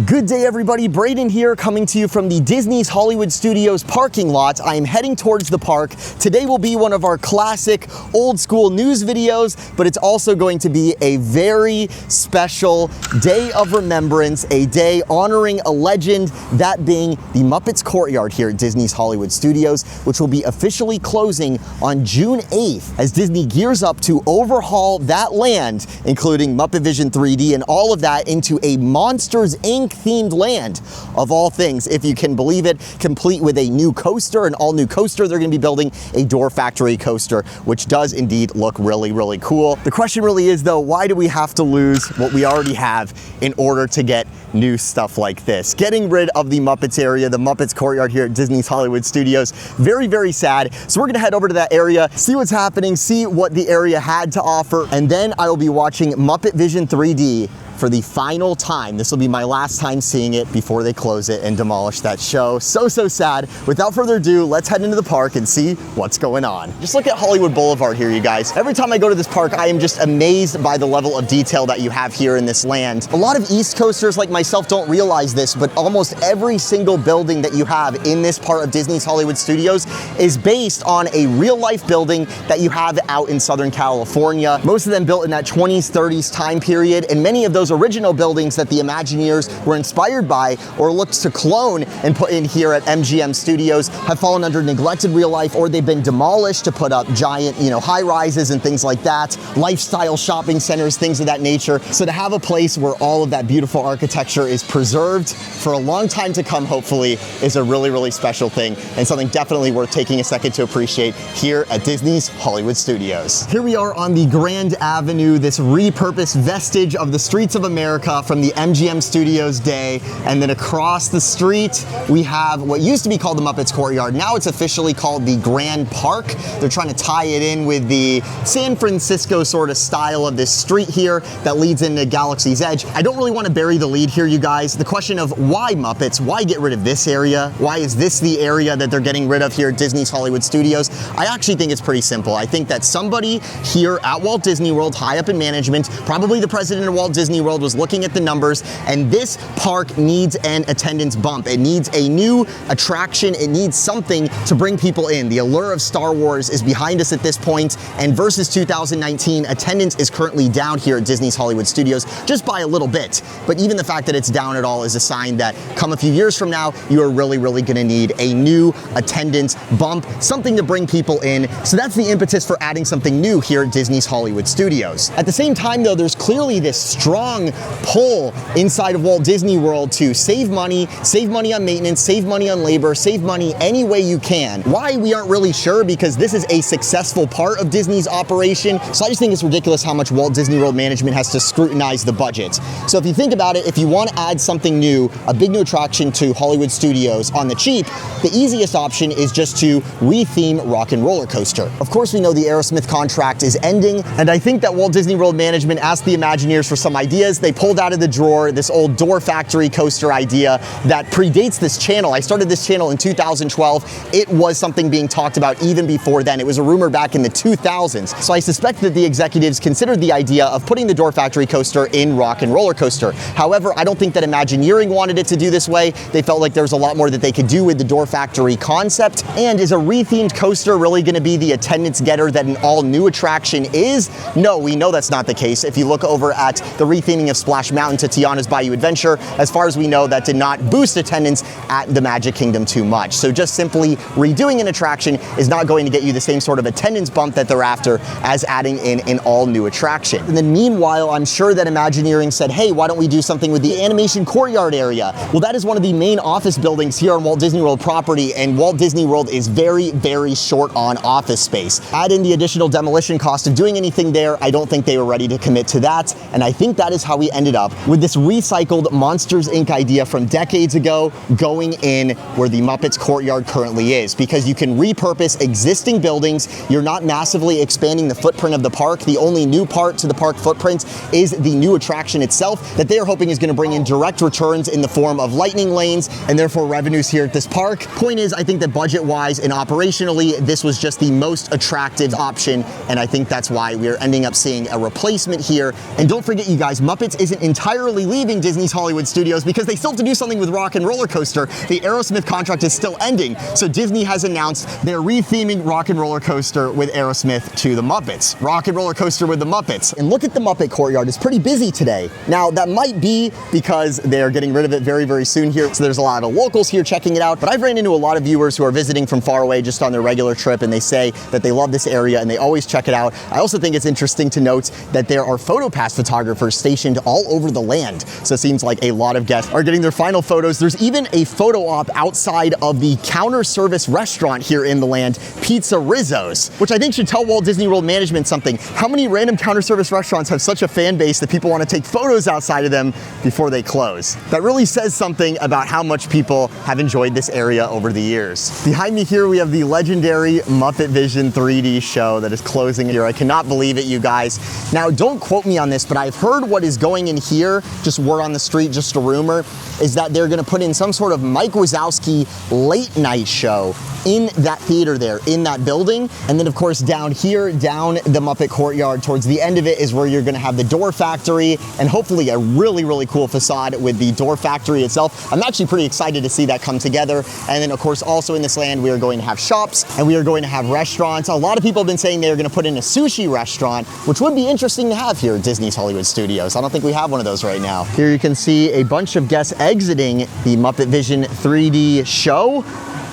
Good day everybody, Brayden here coming to you from the Disney's Hollywood Studios parking lot. I am heading towards the park. Today will be one of our classic old school news videos, but it's also going to be a very special day of remembrance, a day honoring a legend, that being the Muppets Courtyard here at Disney's Hollywood Studios, which will be officially closing on June 8th as Disney gears up to overhaul that land, including Muppet Vision 3D and all of that, into a Monsters Inc. themed land of all things, if you can believe it, complete with a new coaster, an all new coaster. They're going to be building a Door Factory coaster, which does indeed look really, really cool. The question really is though, why do we have to lose what we already have in order to get new stuff like this? Getting rid of the Muppets area, the Muppets Courtyard here at Disney's Hollywood Studios, very, very sad. So we're going to head over to that area, see what's happening, see what the area had to offer, and then I will be watching Muppet Vision 3D for the final time. This will be my last time seeing it before they close it and demolish that show. So sad. Without further ado, let's head into the park and see what's going on. Just look at Hollywood Boulevard here, you guys. Every time I go to this park, I am just amazed by the level of detail that you have here in this land. A lot of East Coasters like myself don't realize this, but almost every single building that you have in this part of Disney's Hollywood Studios is based on a real life building that you have out in Southern California. Most of them built in that 20s, 30s time period, and many of those original buildings that the Imagineers were inspired by or looked to clone and put in here at MGM Studios have fallen under neglected real life, or they've been demolished to put up giant, high rises and things like that, lifestyle shopping centers, things of that nature. So to have a place where all of that beautiful architecture is preserved for a long time to come, hopefully, is a really, really special thing and something definitely worth taking a second to appreciate here at Disney's Hollywood Studios. Here we are on the Grand Avenue, this repurposed vestige of the streets of America from the MGM Studios day, and then across the street we have what used to be called the Muppets Courtyard. Now it's officially called the Grand Park. They're trying to tie it in with the San Francisco sort of style of this street here that leads into Galaxy's Edge. I don't really want to bury the lead here, you guys. The question of why Muppets, why get rid of this area? Why is this the area that they're getting rid of here at Disney's Hollywood Studios? I actually think it's pretty simple. I think that somebody here at Walt Disney World, high up in management, probably the president of Walt Disney World, was looking at the numbers, and this park needs an attendance bump. It needs a new attraction. It needs something to bring people in. The allure of Star Wars is behind us at this point, and versus 2019, attendance is currently down here at Disney's Hollywood Studios just by a little bit. But even the fact that it's down at all is a sign that come a few years from now, you are really, really going to need a new attendance bump, something to bring people in. So that's the impetus for adding something new here at Disney's Hollywood Studios. At the same time though, there's clearly this strong pull inside of Walt Disney World to save money on maintenance, save money on labor, save money any way you can. Why, we aren't really sure, because this is a successful part of Disney's operation. So I just think it's ridiculous how much Walt Disney World management has to scrutinize the budget. So if you think about it, if you want to add something new, a big new attraction to Hollywood Studios on the cheap, the easiest option is just to retheme Rock and Roller Coaster. Of course, we know the Aerosmith contract is ending, and I think that Walt Disney World management asked the Imagineers for some ideas. They pulled out of the drawer this old Door Factory coaster idea that predates this channel. I started this channel in 2012. It was something being talked about even before then. It was a rumor back in the 2000s. So I suspect that the executives considered the idea of putting the Door Factory coaster in Rock and Roller Coaster. However, I don't think that Imagineering wanted it to do this way. They felt like there was a lot more that they could do with the Door Factory concept. And is a rethemed coaster really going to be the attendance getter that an all new attraction is? No, we know that's not the case. If you look over at the retheming of Splash Mountain to Tiana's Bayou Adventure, as far as we know, that did not boost attendance at the Magic Kingdom too much. So just simply redoing an attraction is not going to get you the same sort of attendance bump that they're after as adding in an all new attraction. And then meanwhile, I'm sure that Imagineering said, hey, why don't we do something with the Animation Courtyard area? Well, that is one of the main office buildings here on Walt Disney World property, and Walt Disney World is very, very short on office space. Add in the additional demolition cost of doing anything there, I don't think they were ready to commit to that, and I think that is how we ended up with this recycled Monsters Inc. idea from decades ago going in where the Muppets Courtyard currently is, because you can repurpose existing buildings. You're not massively expanding the footprint of the park. The only new part to the park footprint is the new attraction itself that they are hoping is going to bring in direct returns in the form of lightning lanes and therefore revenues here at this park. Point is, I think that budget-wise and operationally, this was just the most attractive option, and I think that's why we're ending up seeing a replacement here. And don't forget, you guys, Muppets isn't entirely leaving Disney's Hollywood Studios because they still have to do something with Rock and Roller Coaster. The Aerosmith contract is still ending, so Disney has announced they're re-theming Rock and Roller Coaster with Aerosmith to the Muppets. Rock and Roller Coaster with the Muppets. And look at the Muppet Courtyard, it's pretty busy today. Now, that might be because they're getting rid of it very, very soon here, so there's a lot of locals here checking it out, but I've ran into a lot of viewers who are visiting from far away just on their regular trip, and they say that they love this area and they always check it out. I also think it's interesting to note that there are PhotoPass photographers stationed all over the land, so it seems like a lot of guests are getting their final photos. There's even a photo op outside of the counter service restaurant here in the land, PizzeRizzo's, which I think should tell Walt Disney World management something. How many random counter service restaurants have such a fan base that people want to take photos outside of them before they close? That really says something about how much people have enjoyed this area over the years. Behind me here, we have the legendary Muppet Vision 3D show that is closing here. I cannot believe it, you guys. Now, don't quote me on this, but I've heard what is going in here, just word on the street, just a rumor, is that they're gonna put in some sort of Mike Wazowski late night show in that theater there, in that building. And then of course down here, down the Muppet Courtyard, towards the end of it is where you're gonna have the door factory and hopefully a really, really cool facade with the door factory itself. I'm actually pretty excited to see that come together. And then of course also in this land, we are going to have shops and we are going to have restaurants. A lot of people have been saying they're gonna put in a sushi restaurant, which would be interesting to have here at Disney's Hollywood Studios. I don't think we have one of those right now. Here you can see a bunch of guests exiting the Muppet Vision 3D show.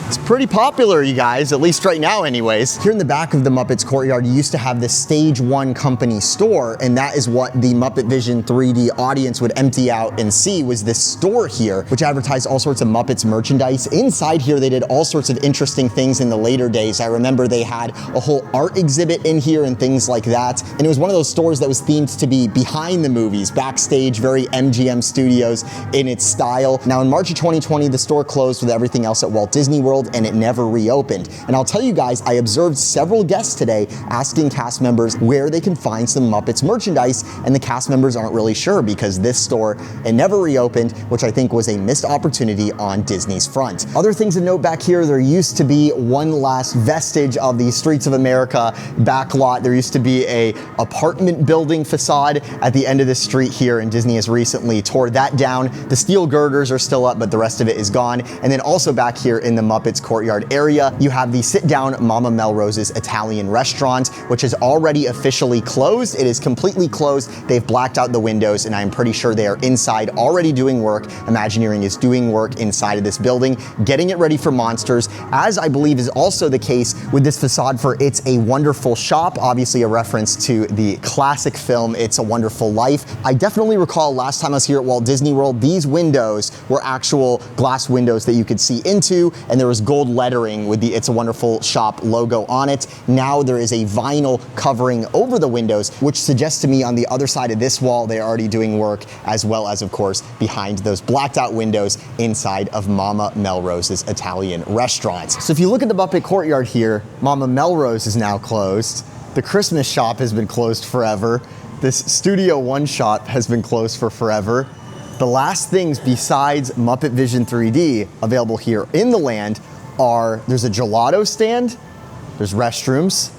It's pretty popular, you guys, at least right now anyways. Here in the back of the Muppets Courtyard, you used to have the Stage 1 company store, and that is what the Muppet Vision 3D audience would empty out and see, was this store here, which advertised all sorts of Muppets merchandise. Inside here, they did all sorts of interesting things in the later days. I remember they had a whole art exhibit in here and things like that, and it was one of those stores that was themed to be behind the movies, backstage, very MGM Studios in its style. Now in March of 2020, the store closed with everything else at Walt Disney World, and it never reopened. And I'll tell you guys, I observed several guests today asking cast members where they can find some Muppets merchandise, and the cast members aren't really sure because this store, it never reopened, which I think was a missed opportunity on Disney's front. Other things to note back here, there used to be one last vestige of the Streets of America back lot. There used to be a apartment building facade at the end of the street here, and Disney has recently tore that down. The steel girders are still up, but the rest of it is gone. And then also back here in the Muppets Courtyard area, you have the sit-down Mama Melrose's Italian restaurant, which is already officially closed. It is completely closed. They've blacked out the windows, and I'm pretty sure they are inside already doing work. Imagineering is doing work inside of this building, getting it ready for Monsters, as I believe is also the case with this facade for It's a Wonderful Shop, obviously a reference to the classic film It's a Wonderful Life. I definitely recall last time I was here at Walt Disney World, these windows were actual glass windows that you could see into, and there was gold lettering with the It's a Wonderful Shop logo on it. Now there is a vinyl covering over the windows, which suggests to me on the other side of this wall, they're already doing work, as well as, of course, behind those blacked out windows inside of Mama Melrose's Italian restaurant. So if you look at the Muppet Courtyard here, Mama Melrose is now closed. The Christmas shop has been closed forever. This Studio One shop has been closed for forever. The last things besides Muppet Vision 3D available here in the land are, there's a gelato stand, there's restrooms,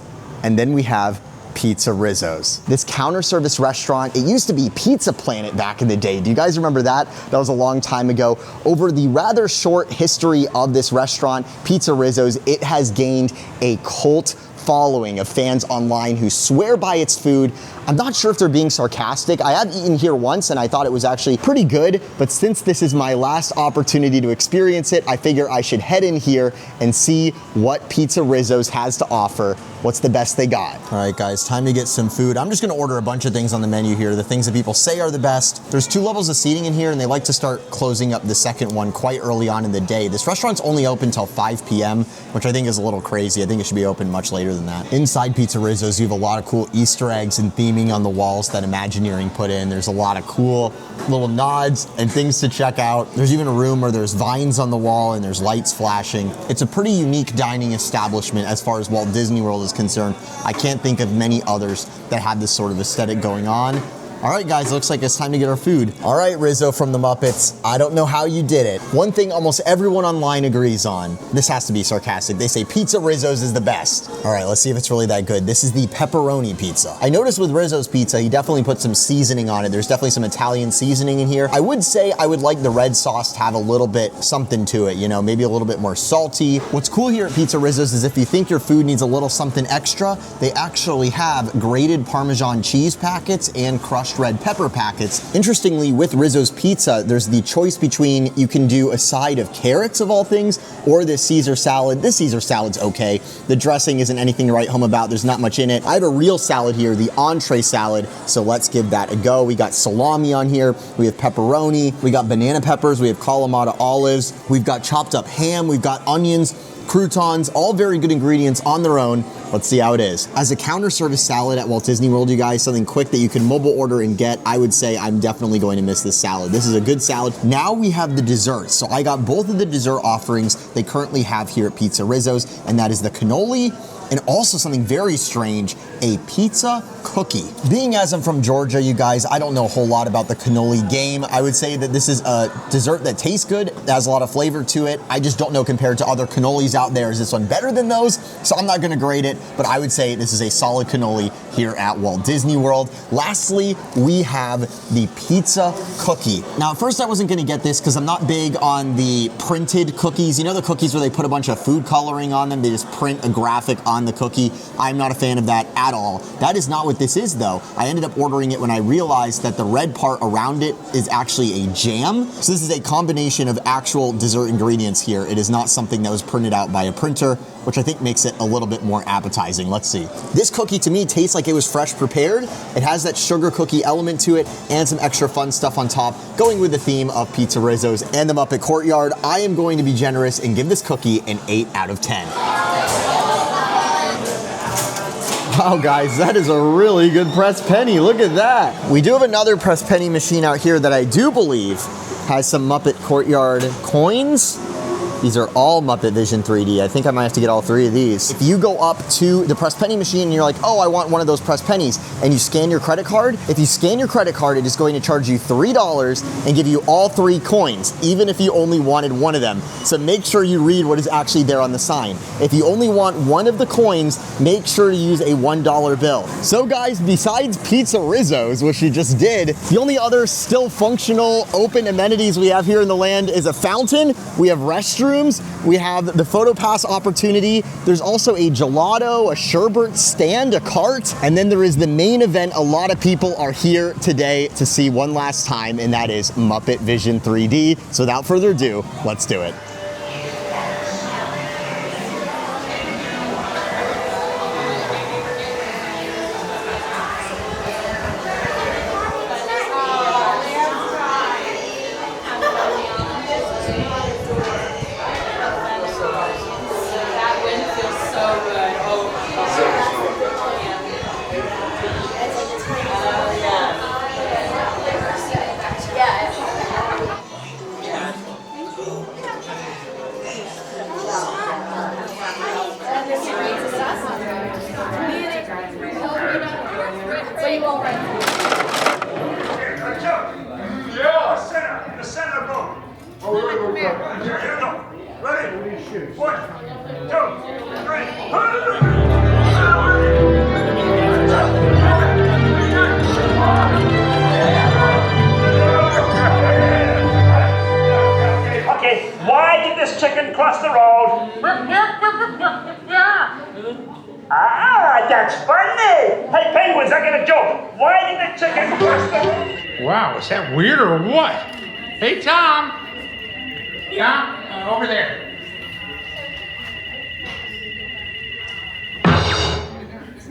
and then we have PizzeRizzo's. This counter service restaurant, it used to be Pizza Planet back in the day. Do you guys remember that? That was a long time ago. Over the rather short history of this restaurant, PizzeRizzo's, it has gained a cult following of fans online who swear by its food. I'm not sure if they're being sarcastic. I have eaten here once and I thought it was actually pretty good, but since this is my last opportunity to experience it, I figure I should head in here and see what PizzeRizzo's has to offer. What's the best they got? All right, guys, time to get some food. I'm just gonna order a bunch of things on the menu here, the things that people say are the best. There's 2 levels of seating in here, and they like to start closing up the second one quite early on in the day. This restaurant's only open till 5 p.m., which I think is a little crazy. I think it should be open much later than that. Inside PizzeRizzo's, you have a lot of cool Easter eggs and theming on the walls that Imagineering put in. There's a lot of cool little nods and things to check out. There's even a room where there's vines on the wall and there's lights flashing. It's a pretty unique dining establishment as far as Walt Disney World is concerned. I can't think of many others that have this sort of aesthetic going on. All right, guys, looks like it's time to get our food. All right, Rizzo from the Muppets, I don't know how you did it. One thing almost everyone online agrees on, this has to be sarcastic, they say PizzeRizzo's is the best. All right, let's see if it's really that good. This is the pepperoni pizza. I noticed with Rizzo's pizza, he definitely put some seasoning on it. There's definitely some Italian seasoning in here. I would say I would like the red sauce to have a little bit something to it, you know, maybe a little bit more salty. What's cool here at PizzeRizzo's is if you think your food needs a little something extra, they actually have grated Parmesan cheese packets and crushed red pepper packets. Interestingly, with Rizzo's pizza, there's the choice between you can do a side of carrots of all things or this Caesar salad. This Caesar salad's okay. The dressing isn't anything to write home about. There's not much in it. I have a real salad here, the entree salad, so let's give that a go. We got salami on here. We have pepperoni. We got banana peppers. We have Kalamata olives. We've got chopped up ham. We've got onions, croutons, all very good ingredients on their own. Let's see how it is. As a counter service salad at Walt Disney World, you guys, something quick that you can mobile order and get, I would say I'm definitely going to miss this salad. This is a good salad. Now we have the desserts. So I got both of the dessert offerings they currently have here at PizzeRizzo's, and that is the cannoli and also something very strange, a pizza cookie. Being as I'm from Georgia, you guys, I don't know a whole lot about the cannoli game. I would say that this is a dessert that tastes good, that has a lot of flavor to it. I just don't know compared to other cannolis out there, is this one better than those? So I'm not gonna grade it, but I would say this is a solid cannoli here at Walt Disney World. Lastly, we have the pizza cookie. Now, at first I wasn't gonna get this because I'm not big on the printed cookies. You know the cookies where they put a bunch of food coloring on them? They just print a graphic on the cookie. I'm not a fan of that at all. That is not what this is though. I ended up ordering it when I realized that the red part around it is actually a jam. So this is a combination of actual dessert ingredients here. It is not something that was printed out by a printer, which I think makes it a little bit more appetizing. Let's see. This cookie to me tastes like it was fresh prepared. It has that sugar cookie element to it and some extra fun stuff on top, going with the theme of PizzeRizzo's and the Muppet Courtyard. I am going to be generous and give this cookie an 8 out of 10. Wow, guys, that is a really good pressed penny. Look at that. We do have another pressed penny machine out here that I do believe has some Muppet Courtyard coins. These are all Muppet Vision 3D. I think I might have to get all 3 of these. If you go up to the press penny machine and you're like, oh, I want one of those press pennies, and you scan your credit card, if you scan your credit card, it is going to charge you $3 and give you all 3 coins, even if you only wanted one of them. So make sure you read what is actually there on the sign. If you only want one of the coins, make sure to use a $1 bill. So guys, besides PizzeRizzo's, which you just did, the only other still functional open amenities we have here in the land is a fountain. We have restrooms. We have the photo pass opportunity. There's also a gelato, a sherbet stand, a cart, and then there is the main event a lot of people are here today to see one last time, and that is Muppet Vision 3D. So without further ado, let's do it. Okay, why did this chicken cross the road? Ah, that's funny. Hey, penguins, I got a joke. Why did the chicken cross the road? Wow, is that weird or what? Hey, Tom. Yeah, over there.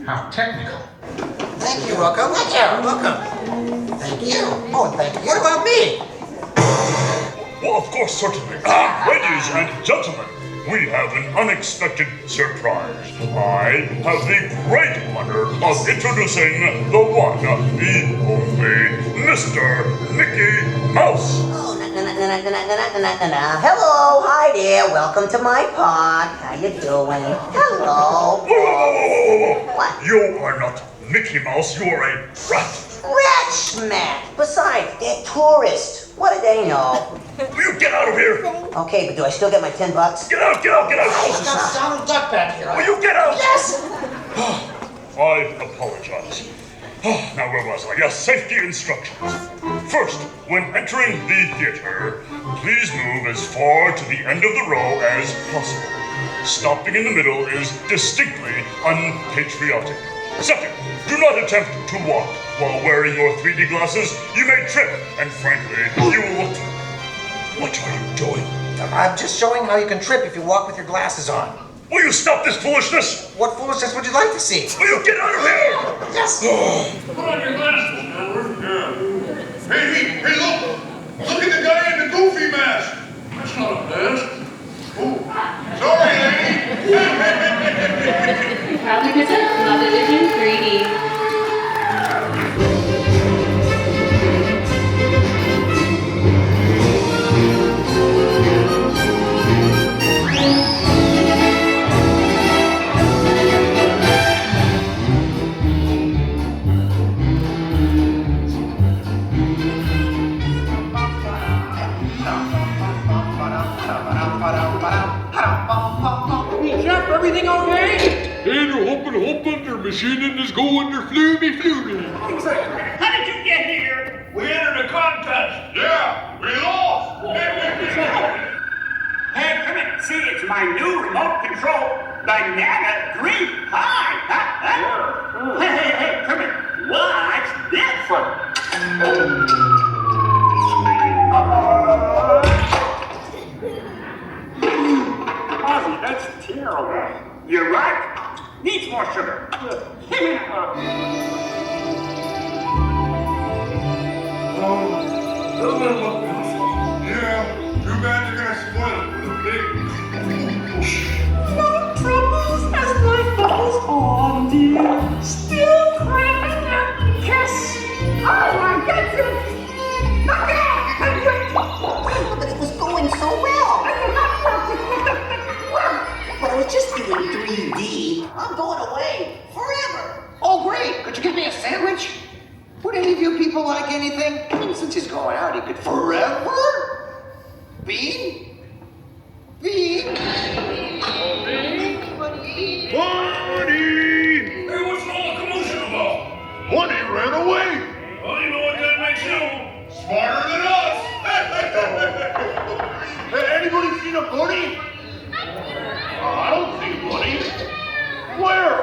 How technical. Thank you, welcome. Welcome. Thank you. Oh, thank you. What about me? Well, of course, certainly. Ladies and gentlemen, we have an unexpected surprise. I have the great honor of introducing the one, the only, Mr. Mickey Mouse. Oh, hello, hi there. Welcome to my park. How you doing? Hello. Whoa. What? You are not Mickey Mouse, you are a rat. Rat smack! Besides, they're tourists. What do they know? Will you get out of here? Okay, but do I still get my $10? Get out, get out, get out! He's got a Donald Duck back here. Will you get out? Yes! I apologize. Now where was I? Yes, safety instructions. First, when entering the theater, please move as far to the end of the row as possible. Stopping in the middle is distinctly unpatriotic. Second, do not attempt to walk. While wearing your 3D glasses, you may trip, and frankly, you will... What are you doing? I'm just showing how you can trip if you walk with your glasses on. Will you stop this foolishness? What foolishness would you like to see? Will you get out of here? Yes! Put on your glasses, Edward. Yeah. Hey, look! Look at the guy in the goofy mask! That's not a mask. Oh, sorry, lady! Proudly present Muppet Vision 3D. Jeff, everything okay? Hey, the Hopper machine is going to flumy. Exactly. How did you get here? We entered a contest. Yeah, we lost. Hey, come in. See, it's my new remote control banana green pie. Hey, come in. What's that for? Ozzy, that's terrible. You're right. Needs more sugar. Yeah, too bad you're gonna spoil it with a pig. No troubles as my bubbles on, dear. Still cramping at the kiss. Oh, I get you. Not bad. But it was going so well. But I was just doing 3D. I'm going away forever. Oh, great. Could you give me a sandwich? Would any of you people like anything? I mean, since he's going out, he could forever be... Buddy! Hey, what's all the commotion about? Buddy ran away. Well, you know what that makes you? Smarter than us. Hey, anybody seen a bunny? I don't see a bunny. Where?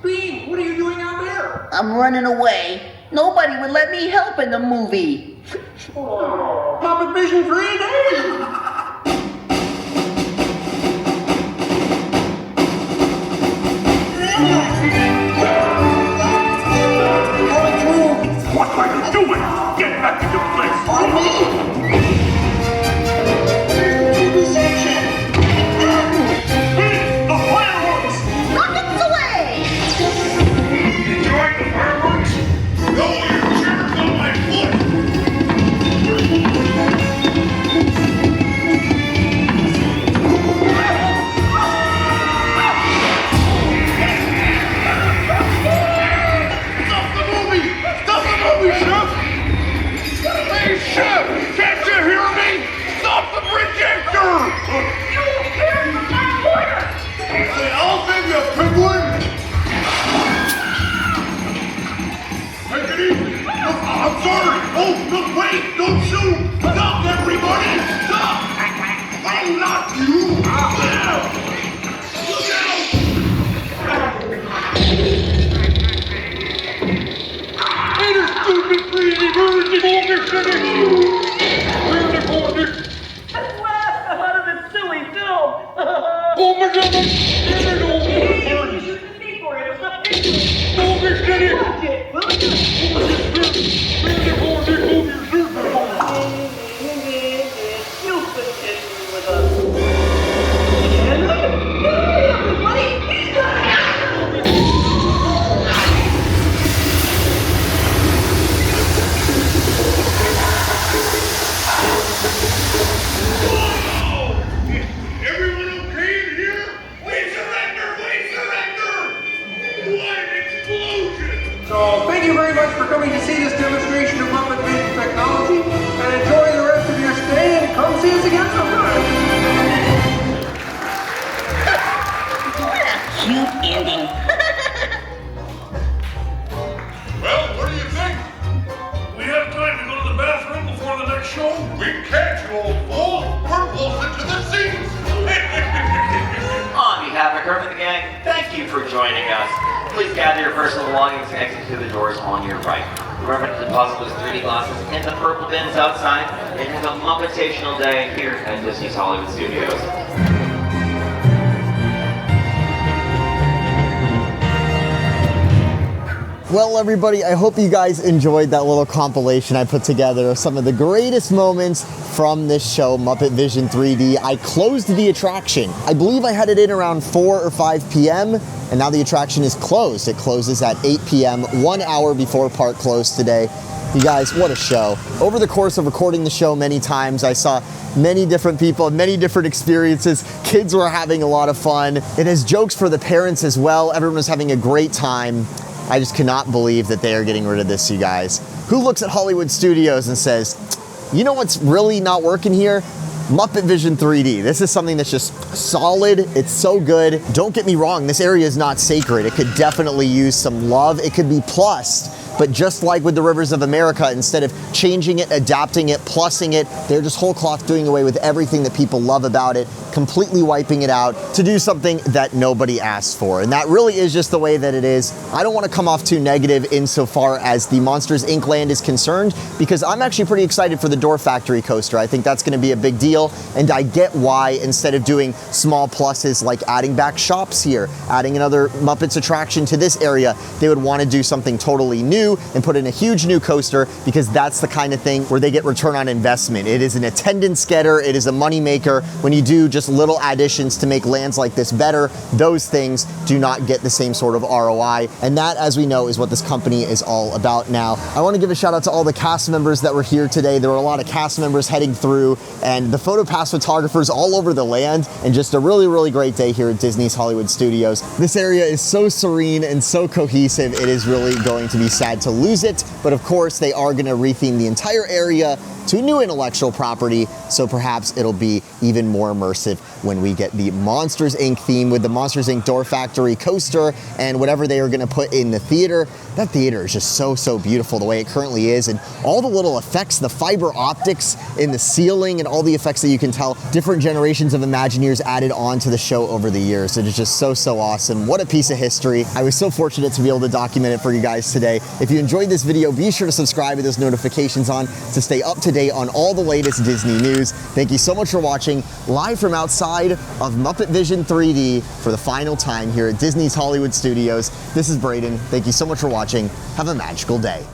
Bean, what are you doing out there? I'm running away. Nobody would let me help in the movie. Muppet Vision 3D! What are you doing? Get back into place. On me! The fireworks! Rockets away! Enjoying the fireworks? No, your chair's on my foot! for coming to see this demonstration of Muppet Vision technology, and enjoy the rest of your stay, and come see us again sometime. What a cute ending. Well, what do you think? We have time to go to the bathroom before the next show? We can't, you old fool. We're bolted to the seats. On behalf of Kermit the Gang, thank you for joining us. Please gather your personal belongings and exit through the doors on your right. Remember to deposit those 3D glasses in the purple bins outside, and have a Muppetational day here at Disney's Hollywood Studios. Well, everybody, I hope you guys enjoyed that little compilation I put together of some of the greatest moments from this show, Muppet Vision 3D. I closed the attraction. I believe I had it in around 4 or 5 p.m., and now the attraction is closed. It closes at 8 p.m., 1 hour before park close today. You guys, what a show. Over the course of recording the show many times, I saw many different people, many different experiences. Kids were having a lot of fun. It has jokes for the parents as well. Everyone was having a great time. I just cannot believe that they are getting rid of this, you guys. Who looks at Hollywood Studios and says, you know what's really not working here? Muppet Vision 3D. This is something that's just solid. It's so good. Don't get me wrong, this area is not sacred. It could definitely use some love. It could be plussed. But just like with the Rivers of America, instead of changing it, adapting it, plussing it, they're just whole cloth doing away with everything that people love about it, completely wiping it out to do something that nobody asked for. And that really is just the way that it is. I don't want to come off too negative insofar as the Monsters Inc. land is concerned, because I'm actually pretty excited for the Door Factory coaster. I think that's going to be a big deal, and I get why instead of doing small pluses like adding back shops here, adding another Muppets attraction to this area, they would want to do something totally new and put in a huge new coaster, because that's the kind of thing where they get return on investment. It is an attendance getter, it is a money maker. When you do just little additions to make lands like this better, those things do not get the same sort of ROI, and that, as we know, is what this company is all about now. I want to give a shout out to all the cast members that were here today. There were a lot of cast members heading through, and the PhotoPass photographers all over the land, and just a really, really great day here at Disney's Hollywood Studios. This area is so serene and so cohesive, it is really going to be sad to lose it, but of course they are going to retheme the entire area to new intellectual property, so perhaps it'll be even more immersive when we get the Monsters Inc. theme with the Monsters Inc. Door Factory coaster and whatever they are going to put in the theater. That theater is just so, so beautiful the way it currently is, and all the little effects, the fiber optics in the ceiling and all the effects that you can tell different generations of Imagineers added on to the show over the years. It is just so, so awesome. What a piece of history. I was so fortunate to be able to document it for you guys today. If you enjoyed this video, be sure to subscribe with those notifications on to stay up to date on all the latest Disney news. Thank you so much for watching live from outside of Muppet Vision 3D for the final time here at Disney's Hollywood Studios. This is Brayden. Thank you so much for watching. Have a magical day.